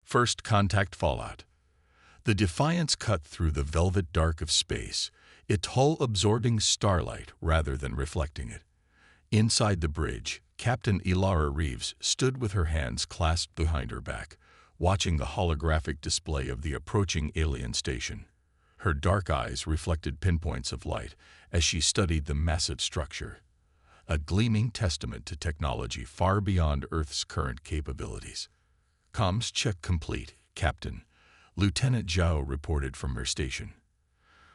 First contact fallout. The Defiance cut through the velvet dark of space, its hull absorbing starlight rather than reflecting it. Inside the bridge, Captain Ilara Reeves stood with her hands clasped behind her back, watching the holographic display of the approaching alien station. Her dark eyes reflected pinpoints of light as she studied the massive structure, a gleaming testament to technology far beyond Earth's current capabilities. "Comms check complete, Captain," Lieutenant Zhao reported from her station.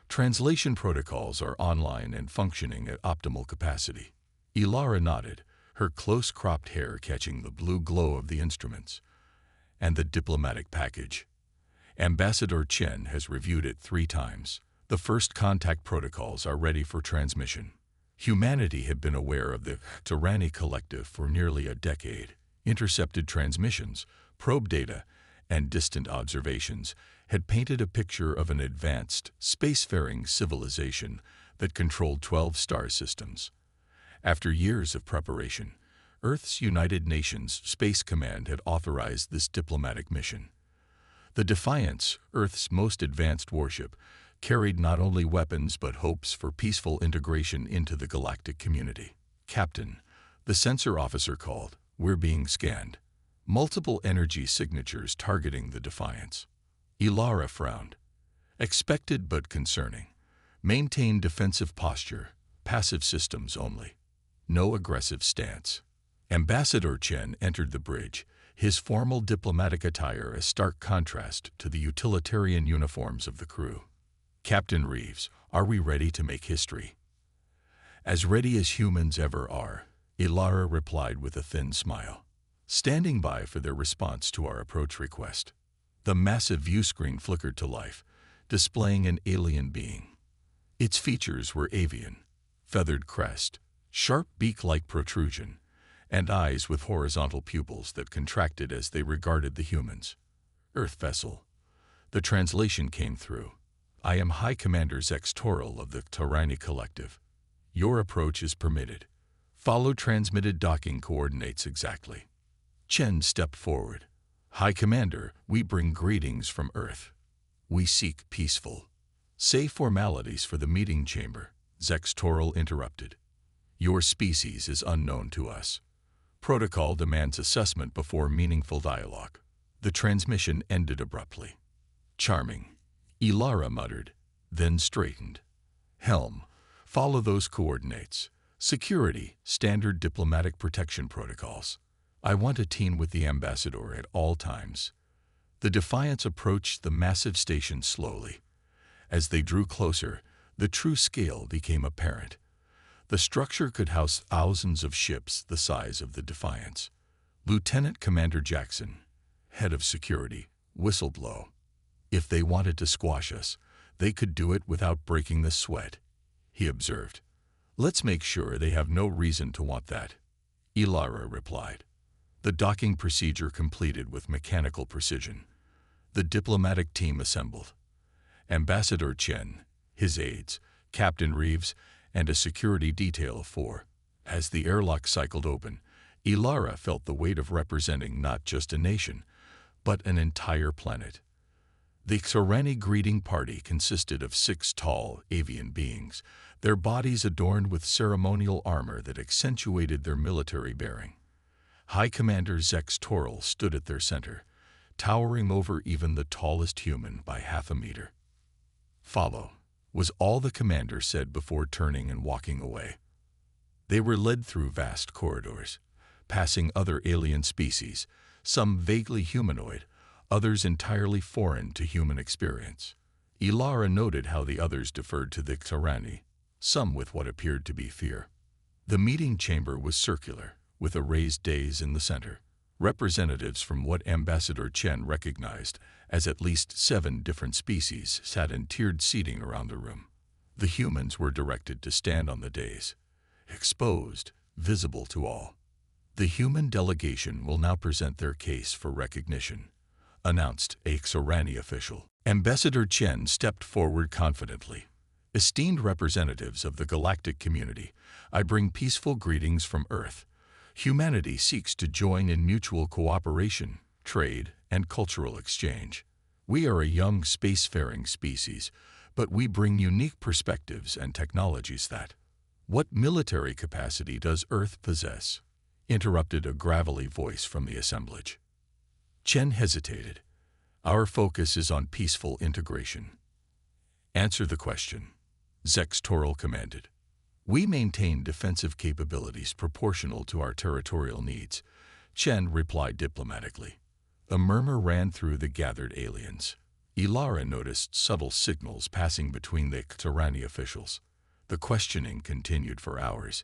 "Translation protocols are online and functioning at optimal capacity." Ilara nodded, her close-cropped hair catching the blue glow of the instruments. "And the diplomatic package? Ambassador Chen has reviewed it 3 times. The first contact protocols are ready for transmission." Humanity had been aware of the Tyranny Collective for nearly a decade. Intercepted transmissions, probe data, and distant observations had painted a picture of an advanced, spacefaring civilization that controlled 12 star systems. After years of preparation, Earth's United Nations Space Command had authorized this diplomatic mission. The Defiance, Earth's most advanced warship, carried not only weapons but hopes for peaceful integration into the galactic community. "Captain," the sensor officer called, "we're being scanned. Multiple energy signatures targeting the Defiance." Ilara frowned. "Expected but concerning. Maintain defensive posture, passive systems only. No aggressive stance." Ambassador Chen entered the bridge, his formal diplomatic attire a stark contrast to the utilitarian uniforms of the crew. "Captain Reeves, are we ready to make history?" "As ready as humans ever are," Ilara replied with a thin smile. "Standing by for their response to our approach request." The massive viewscreen flickered to life, displaying an alien being. Its features were avian: feathered crest, sharp beak-like protrusion, and eyes with horizontal pupils that contracted as they regarded the humans. "Earth vessel." The translation came through. "I am High Commander Zex Toral of the Tyranny Collective. Your approach is permitted. Follow transmitted docking coordinates exactly." Chen stepped forward. "High Commander, we bring greetings from Earth. We seek peaceful." "Say formalities for the meeting chamber," Zex Toral interrupted. "Your species is unknown to us. Protocol demands assessment before meaningful dialogue." The transmission ended abruptly. "Charming," Ilara muttered, then straightened. "Helm, follow those coordinates. Security, standard diplomatic protection protocols. I want a team with the ambassador at all times." The Defiance approached the massive station slowly. As they drew closer, the true scale became apparent. The structure could house thousands of ships the size of the Defiance. Lieutenant Commander Jackson, head of security, whistled low. "If they wanted to squash us, they could do it without breaking the sweat," he observed. "Let's make sure they have no reason to want that," Ilara replied. The docking procedure completed with mechanical precision. The diplomatic team assembled. Ambassador Chen, his aides, Captain Reeves, and a security detail of 4. As the airlock cycled open, Ilara felt the weight of representing not just a nation, but an entire planet. The Tyranny greeting party consisted of 6 tall, avian beings, their bodies adorned with ceremonial armor that accentuated their military bearing. High Commander Zex Toral stood at their center, towering over even the tallest human by half a meter. "Follow," was all the commander said before turning and walking away. They were led through vast corridors, passing other alien species, some vaguely humanoid, others entirely foreign to human experience. Ilara noted how the others deferred to the Tyranny, some with what appeared to be fear. The meeting chamber was circular, with a raised dais in the center. Representatives from what Ambassador Chen recognized as at least 7 different species sat in tiered seating around the room. The humans were directed to stand on the dais, exposed, visible to all. "The human delegation will now present their case for recognition," announced a Tyranny official. Ambassador Chen stepped forward confidently. "Esteemed representatives of the galactic community, I bring peaceful greetings from Earth. Humanity seeks to join in mutual cooperation, trade, and cultural exchange. We are a young spacefaring species, but we bring unique perspectives and technologies that. What military capacity does Earth possess? Interrupted a gravelly voice from the assemblage. Chen hesitated. Our focus is on peaceful integration. Answer the question, Zex Toral commanded. We maintain defensive capabilities proportional to our territorial needs, Chen replied diplomatically. A murmur ran through the gathered aliens. Ilara noticed subtle signals passing between the Xorani officials. The questioning continued for hours.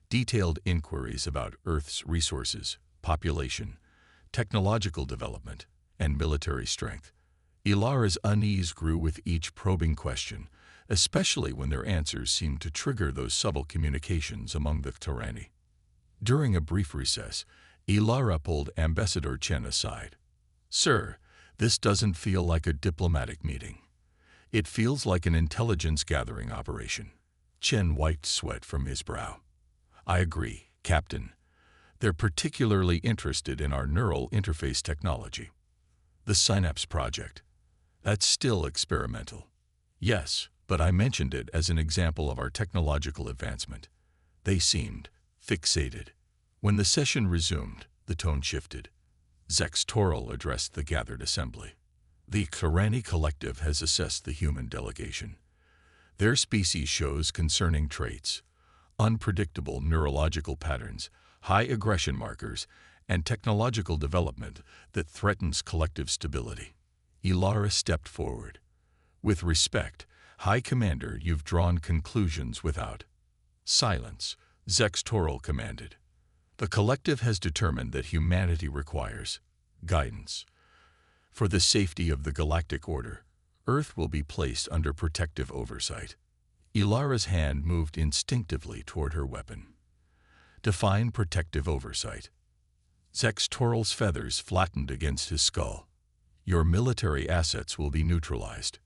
Detailed inquiries about Earth's resources, population, technological development, and military strength. Ilara's unease grew with each probing question, especially when their answers seemed to trigger those subtle communications among the Xorani. During a brief recess, Ilara pulled Ambassador Chen aside. Sir, this doesn't feel like a diplomatic meeting. It feels like an intelligence-gathering operation. Chen wiped sweat from his brow. I agree, Captain. They're particularly interested in our neural interface technology. The Synapse Project. That's still experimental. Yes, but I mentioned it as an example of our technological advancement. They seemed fixated. When the session resumed, the tone shifted. Zex Toral addressed the gathered assembly. The Xorani Collective has assessed the human delegation. Their species shows concerning traits, unpredictable neurological patterns, high aggression markers, and technological development that threatens collective stability. Ilara stepped forward. With respect, High Commander, you've drawn conclusions without. Silence, Zex Toral commanded. The collective has determined that humanity requires guidance. For the safety of the galactic order, Earth will be placed under protective oversight. Ilara's hand moved instinctively toward her weapon. Define protective oversight. Zex Toral's feathers flattened against his skull. Your military assets will be neutralized.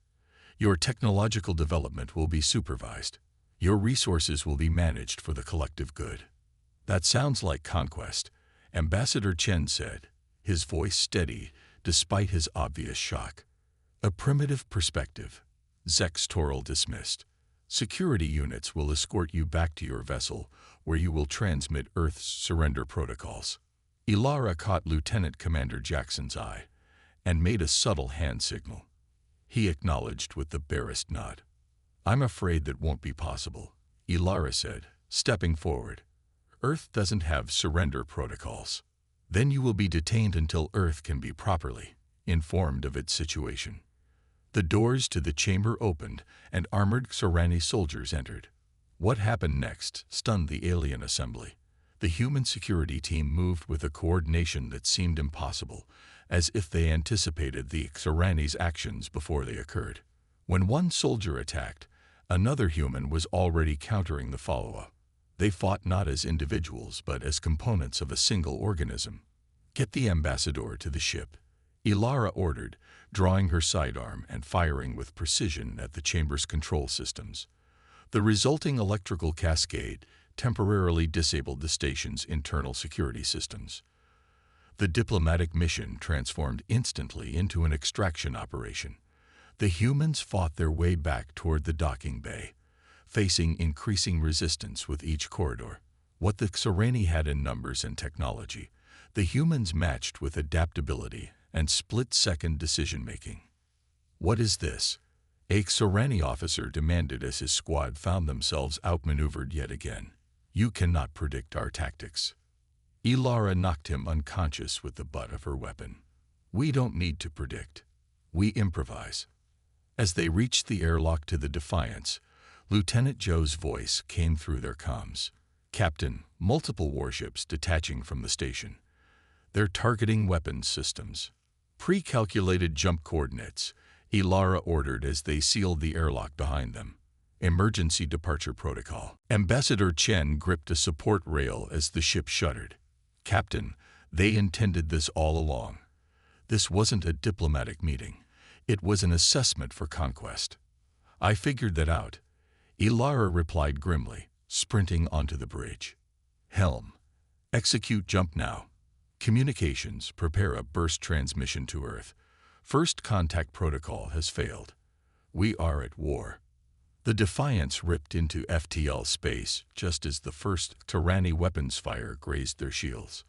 Your technological development will be supervised. Your resources will be managed for the collective good. That sounds like conquest, Ambassador Chen said, his voice steady despite his obvious shock. A primitive perspective, Zex Toral dismissed. Security units will escort you back to your vessel, where you will transmit Earth's surrender protocols. Ilara caught Lieutenant Commander Jackson's eye and made a subtle hand signal. He acknowledged with the barest nod. I'm afraid that won't be possible, Ilara said, stepping forward. Earth doesn't have surrender protocols. Then you will be detained until Earth can be properly informed of its situation. The doors to the chamber opened and armored Xorani soldiers entered. What happened next stunned the alien assembly. The human security team moved with a coordination that seemed impossible, as if they anticipated the Xorani's actions before they occurred. When one soldier attacked, another human was already countering the follow-up. They fought not as individuals, but as components of a single organism. Get the ambassador to the ship, Ilara ordered, drawing her sidearm and firing with precision at the chamber's control systems. The resulting electrical cascade temporarily disabled the station's internal security systems. The diplomatic mission transformed instantly into an extraction operation. The humans fought their way back toward the docking bay, facing increasing resistance with each corridor. What the Xorani had in numbers and technology, the humans matched with adaptability and split-second decision-making. What is this? A Xorani officer demanded as his squad found themselves outmaneuvered yet again. You cannot predict our tactics. Ilara knocked him unconscious with the butt of her weapon. We don't need to predict. We improvise. As they reached the airlock to the Defiance, Lieutenant Joe's voice came through their comms. Captain, multiple warships detaching from the station. They're targeting weapons systems. Pre-calculated jump coordinates, Ilara ordered as they sealed the airlock behind them. Emergency departure protocol. Ambassador Chen gripped a support rail as the ship shuddered. Captain, they intended this all along. This wasn't a diplomatic meeting. It was an assessment for conquest. I figured that out, Ilara replied grimly, sprinting onto the bridge. Helm. Execute jump now. Communications, prepare a burst transmission to Earth. First contact protocol has failed. We are at war. The Defiance ripped into FTL space just as the first Tyranny weapons fire grazed their shields.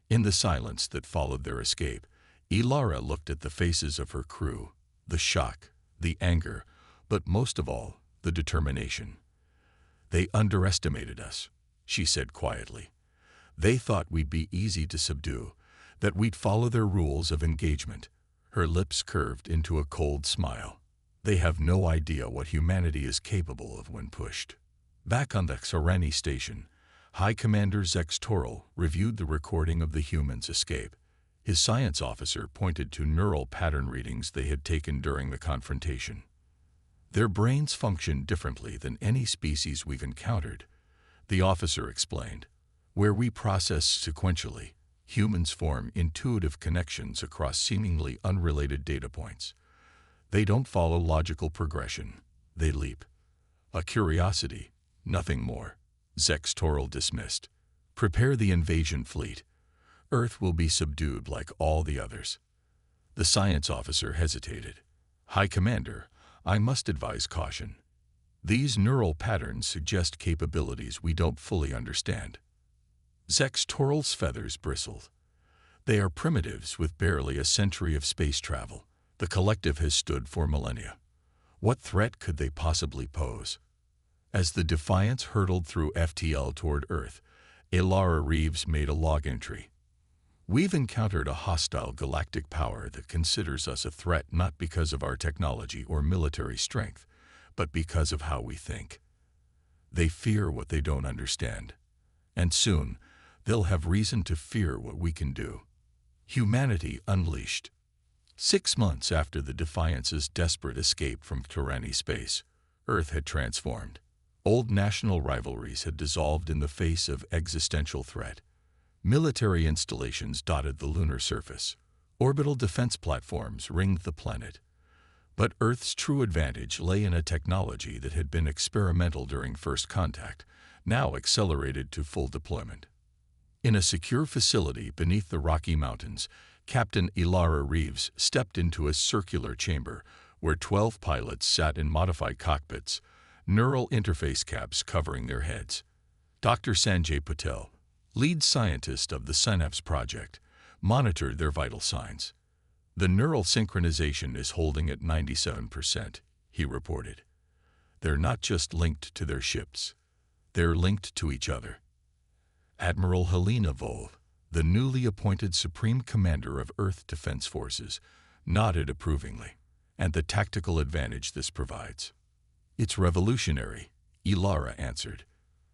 In the silence that followed their escape, Ilara looked at the faces of her crew, the shock, the anger, but most of all, the determination. They underestimated us, she said quietly. They thought we'd be easy to subdue, that we'd follow their rules of engagement. Her lips curved into a cold smile. They have no idea what humanity is capable of when pushed. Back on the Xorani station, High Commander Zex Toril reviewed the recording of the humans' escape. His science officer pointed to neural pattern readings they had taken during the confrontation. Their brains function differently than any species we've encountered, the officer explained. Where we process sequentially, humans form intuitive connections across seemingly unrelated data points. They don't follow logical progression. They leap. A curiosity, nothing more. Zex Toril dismissed. Prepare the invasion fleet. Earth will be subdued like all the others. The science officer hesitated. High Commander, I must advise caution. These neural patterns suggest capabilities we don't fully understand. Zex Toril's feathers bristled. They are primitives with barely a century of space travel. The collective has stood for millennia. What threat could they possibly pose? As the Defiance hurtled through FTL toward Earth, Ilara Reeves made a log entry. We've encountered a hostile galactic power that considers us a threat not because of our technology or military strength, but because of how we think. They fear what they don't understand. And soon, they'll have reason to fear what we can do. Humanity unleashed. 6 months after the Defiance's desperate escape from Tyranny space, Earth had transformed. Old national rivalries had dissolved in the face of existential threat. Military installations dotted the lunar surface. Orbital defense platforms ringed the planet. But Earth's true advantage lay in a technology that had been experimental during first contact, now accelerated to full deployment. In a secure facility beneath the Rocky Mountains, Captain Ilara Reeves stepped into a circular chamber where 12 pilots sat in modified cockpits, neural interface caps covering their heads. Dr. Sanjay Patel, lead scientist of the Synapse project, monitored their vital signs. The neural synchronization is holding at 97%, he reported. They're not just linked to their ships. They're linked to each other. Admiral Helena Volve, the newly appointed Supreme Commander of Earth Defense Forces, nodded approvingly, and the tactical advantage this provides. It's revolutionary, Ilara answered.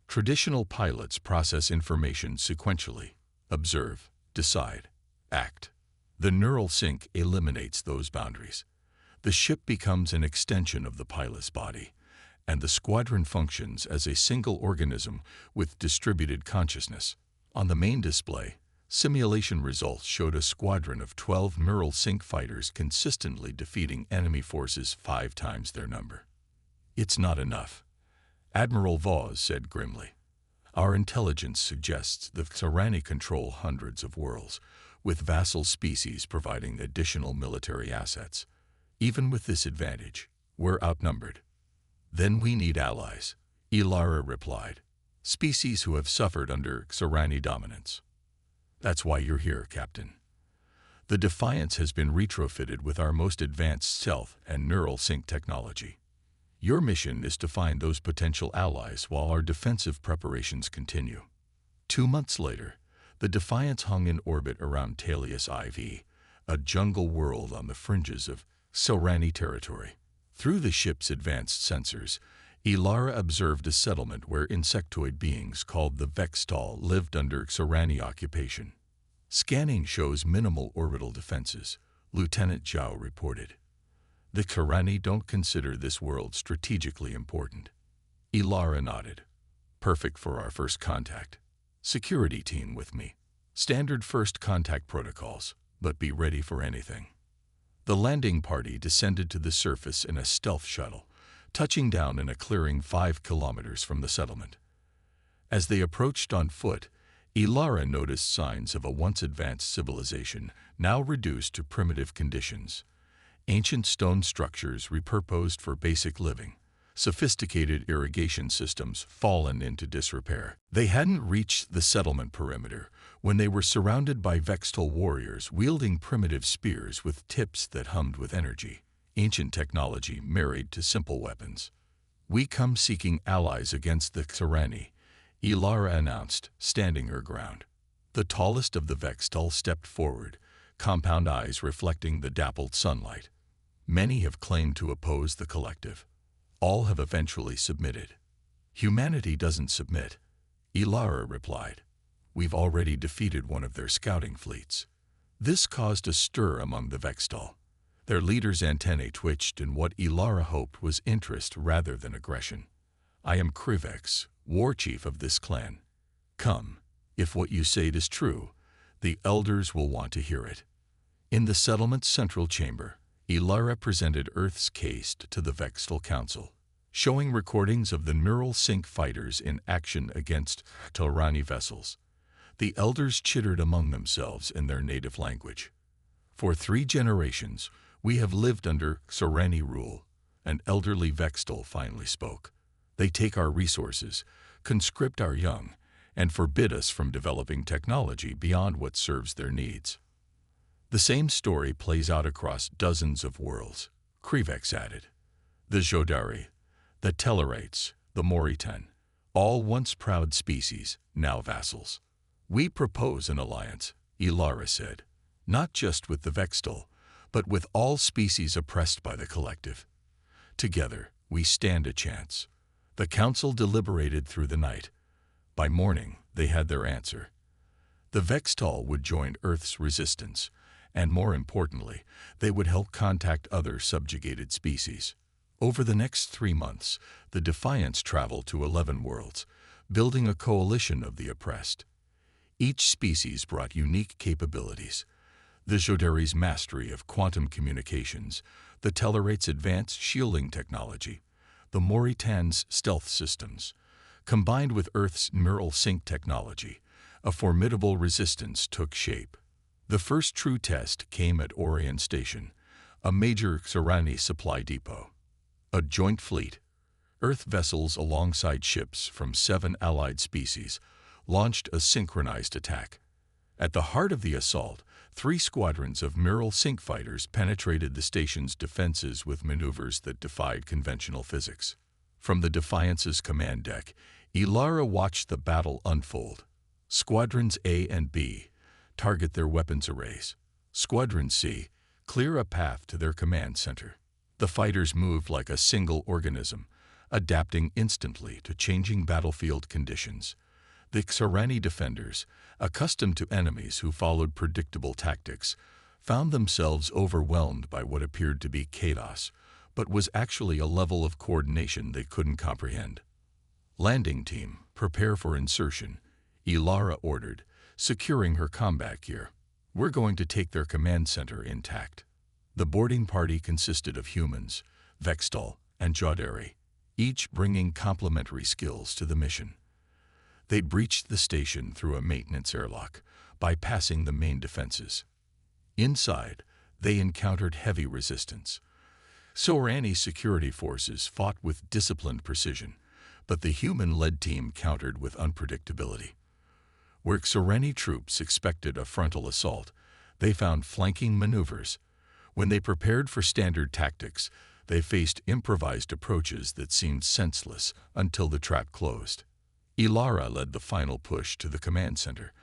Traditional pilots process information sequentially, observe, decide, act. The neural sync eliminates those boundaries. The ship becomes an extension of the pilot's body, and the squadron functions as a single organism with distributed consciousness. On the main display, simulation results showed a squadron of 12 neural sync fighters consistently defeating enemy forces 5 times their number. It's not enough, Admiral Voz said grimly. Our intelligence suggests the Tyranny control hundreds of worlds, with vassal species providing additional military assets. Even with this advantage, we're outnumbered. Then we need allies, Ilara replied. Species who have suffered under Xorani dominance. That's why you're here, Captain. The Defiance has been retrofitted with our most advanced stealth and neural sync technology. Your mission is to find those potential allies while our defensive preparations continue. 2 months later, the Defiance hung in orbit around Talius IV, a jungle world on the fringes of Xorani territory. Through the ship's advanced sensors, Ilara observed a settlement where insectoid beings called the Vextal lived under Xorani occupation. Scanning shows minimal orbital defenses, Lieutenant Zhao reported. The Xorani don't consider this world strategically important. Ilara nodded. Perfect for our first contact. Security team with me. Standard first contact protocols, but be ready for anything. The landing party descended to the surface in a stealth shuttle, touching down in a clearing 5 kilometers from the settlement. As they approached on foot, Ilara noticed signs of a once advanced civilization, now reduced to primitive conditions. Ancient stone structures repurposed for basic living, sophisticated irrigation systems fallen into disrepair. They hadn't reached the settlement perimeter when they were surrounded by Vextal warriors wielding primitive spears with tips that hummed with energy, ancient technology married to simple weapons. "We come seeking allies against the Xorani," Ilara announced, standing her ground. The tallest of the Vextal stepped forward, compound eyes reflecting the dappled sunlight. "Many have claimed to oppose the collective. All have eventually submitted." "Humanity doesn't submit," Ilara replied. "We've already defeated one of their scouting fleets." This caused a stir among the Vextal. Their leader's antennae twitched in what Ilara hoped was interest rather than aggression. "I am Krivex, war chief of this clan. Come, if what you say is true, the elders will want to hear it." In the settlement's central chamber, Ilara presented Earth's case to the Vextal Council, showing recordings of the neural sync fighters in action against Xorani vessels. The elders chittered among themselves in their native language. "For 3 generations, we have lived under Xorani rule," an elderly Vextal finally spoke. "They take our resources, conscript our young, and forbid us from developing technology beyond what serves their needs." "The same story plays out across dozens of worlds," Krivex added. "The Jodari, the Tellarites, the Moritan, all once proud species, now vassals. We propose an alliance," Ilara said, "not just with the Vextal, but with all species oppressed by the collective. Together, we stand a chance." The council deliberated through the night. By morning, they had their answer. The Vextal would join Earth's resistance, and more importantly, they would help contact other subjugated species. Over the next 3 months, the Defiance traveled to 11 worlds, building a coalition of the oppressed. Each species brought unique capabilities. The Jodari's mastery of quantum communications, the Tellarites' advanced shielding technology, the Moritan's stealth systems. Combined with Earth's neural sync technology, a formidable resistance took shape. The first true test came at Orion Station, a major Xorani supply depot. A joint fleet, Earth vessels alongside ships from 7 allied species, launched a synchronized attack. At the heart of the assault, 3 squadrons of neural sync fighters penetrated the station's defenses with maneuvers that defied conventional physics. From the Defiance's command deck, Ilara watched the battle unfold. Squadrons A and B target their weapons arrays. Squadron C clear a path to their command center. The fighters moved like a single organism, adapting instantly to changing battlefield conditions. The Xorani defenders, accustomed to enemies who followed predictable tactics, found themselves overwhelmed by what appeared to be chaos, but was actually a level of coordination they couldn't comprehend. "Landing team, prepare for insertion," Ilara ordered, securing her combat gear. "We're going to take their command center intact." The boarding party consisted of humans, Vextal, and Jodari, each bringing complementary skills to the mission. They breached the station through a maintenance airlock, bypassing the main defenses. Inside, they encountered heavy resistance. Xorani security forces fought with disciplined precision, but the human-led team countered with unpredictability. Where Xorani troops expected a frontal assault, they found flanking maneuvers. When they prepared for standard tactics, they faced improvised approaches that seemed senseless until the trap closed. Ilara led the final push to the command center,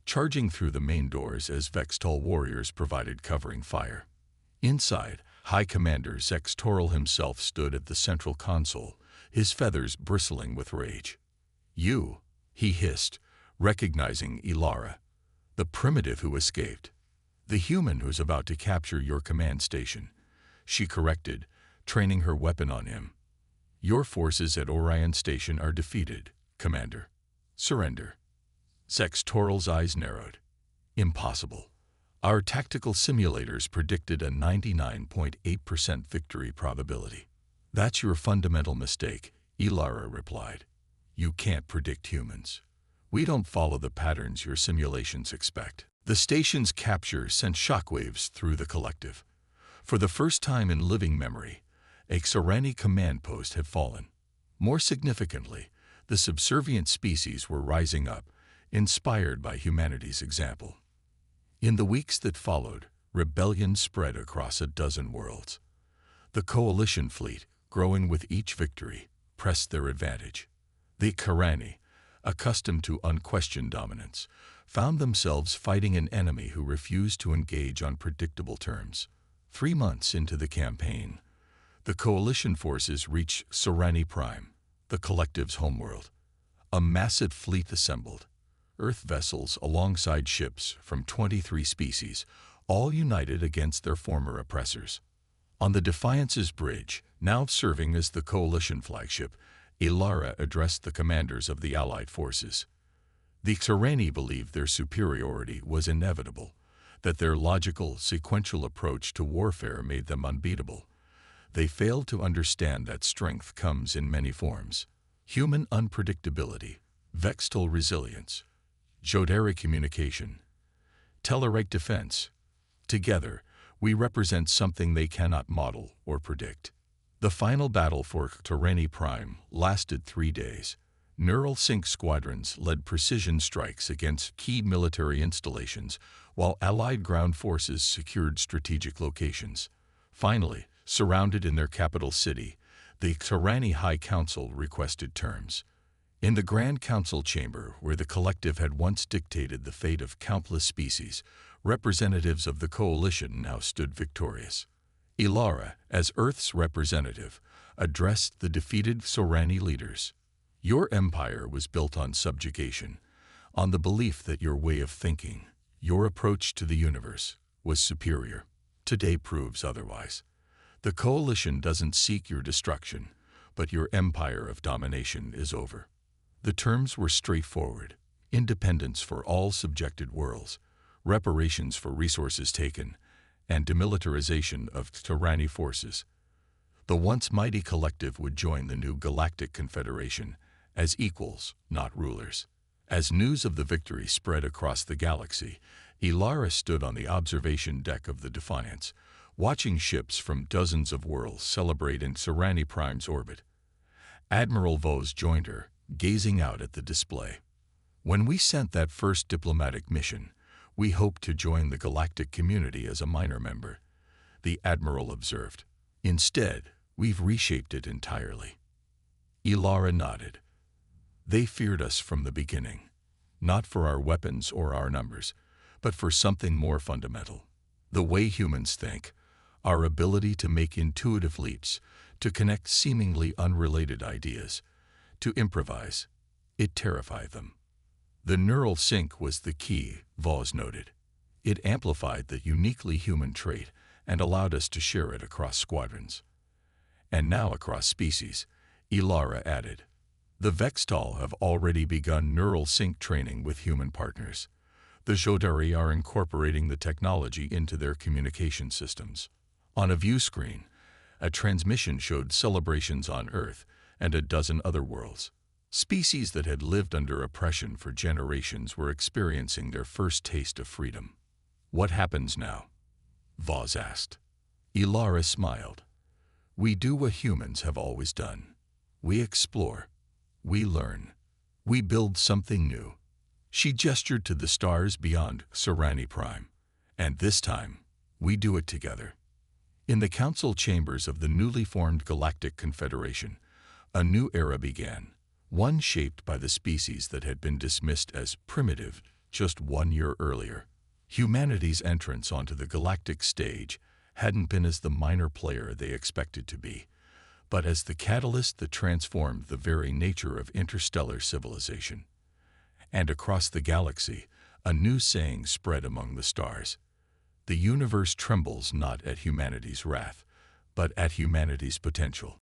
charging through the main doors as Vextal warriors provided covering fire. Inside, High Commander Xextoral himself stood at the central console, his feathers bristling with rage. "You," he hissed, recognizing Ilara. "The primitive who escaped. The human who's about to capture your command station," she corrected, training her weapon on him. "Your forces at Orion Station are defeated, Commander. Surrender." Xextoral's eyes narrowed. "Impossible. Our tactical simulators predicted a 99.8% victory probability." "That's your fundamental mistake," Ilara replied. "You can't predict humans. We don't follow the patterns your simulations expect. The station's capture sent shockwaves through the collective. For the first time in living memory, a Xerani command post had fallen. More significantly, the subservient species were rising up, inspired by humanity's example. In the weeks that followed, rebellion spread across a dozen worlds. The coalition fleet, growing with each victory, pressed their advantage. The Xerani, accustomed to unquestioned dominance, found themselves fighting an enemy who refused to engage on predictable terms. 3 months into the campaign, the coalition forces reached Xerani Prime, the collective's homeworld. A massive fleet assembled, Earth vessels alongside ships from 23 species, all united against their former oppressors. On the Defiance's bridge, now serving as the coalition flagship, Ilara addressed the commanders of the Allied forces. The Xerani believed their superiority was inevitable, that their logical, sequential approach to warfare made them unbeatable. They failed to understand that strength comes in many forms: human unpredictability, vextal resilience, Jodaric communication, Telluric defense. Together, we represent something they cannot model or predict. The final battle for Xerani Prime lasted 3 days. Neural sync squadrons led precision strikes against key military installations, while Allied ground forces secured strategic locations. Finally, surrounded in their capital city, the Xerani High Council requested terms. In the Grand Council chamber, where the collective had once dictated the fate of countless species, representatives of the coalition now stood victorious. Ilara, as Earth's representative, addressed the defeated Xerani leaders. Your empire was built on subjugation, on the belief that your way of thinking, your approach to the universe, was superior. Today proves otherwise. The coalition doesn't seek your destruction, but your empire of domination is over. The terms were straightforward: independence for all subjected worlds, reparations for resources taken, and demilitarization of Xerani forces. The once mighty collective would join the new Galactic Confederation as equals, not rulers. As news of the victory spread across the galaxy, Ilara stood on the observation deck of the Defiance, watching ships from dozens of worlds celebrate in Xerani Prime's orbit. Admiral Vos joined her, gazing out at the display. When we sent that first diplomatic mission, we hoped to join the galactic community as a minor member, the Admiral observed. Instead, we've reshaped it entirely. Ilara nodded. They feared us from the beginning, not for our weapons or our numbers, but for something more fundamental: the way humans think, our ability to make intuitive leaps, to connect seemingly unrelated ideas, to improvise. It terrified them. The neural sync was the key, Vos noted. It amplified the uniquely human trait and allowed us to share it across squadrons. And now across species, Ilara added. The Vextal have already begun neural sync training with human partners. The Jodari are incorporating the technology into their communication systems. On a view screen, a transmission showed celebrations on Earth and a dozen other worlds. Species that had lived under oppression for generations were experiencing their first taste of freedom. What happens now? Vos asked. Ilara smiled. We do what humans have always done. We explore. We learn. We build something new. She gestured to the stars beyond Xerani Prime. And this time, we do it together. In the council chambers of the newly formed Galactic Confederation, a new era began, one shaped by the species that had been dismissed as primitive just 1 year earlier. Humanity's entrance onto the galactic stage hadn't been as the minor player they expected to be, but as the catalyst that transformed the very nature of interstellar civilization. And across the galaxy, a new saying spread among the stars. The universe trembles not at humanity's wrath, but at humanity's potential.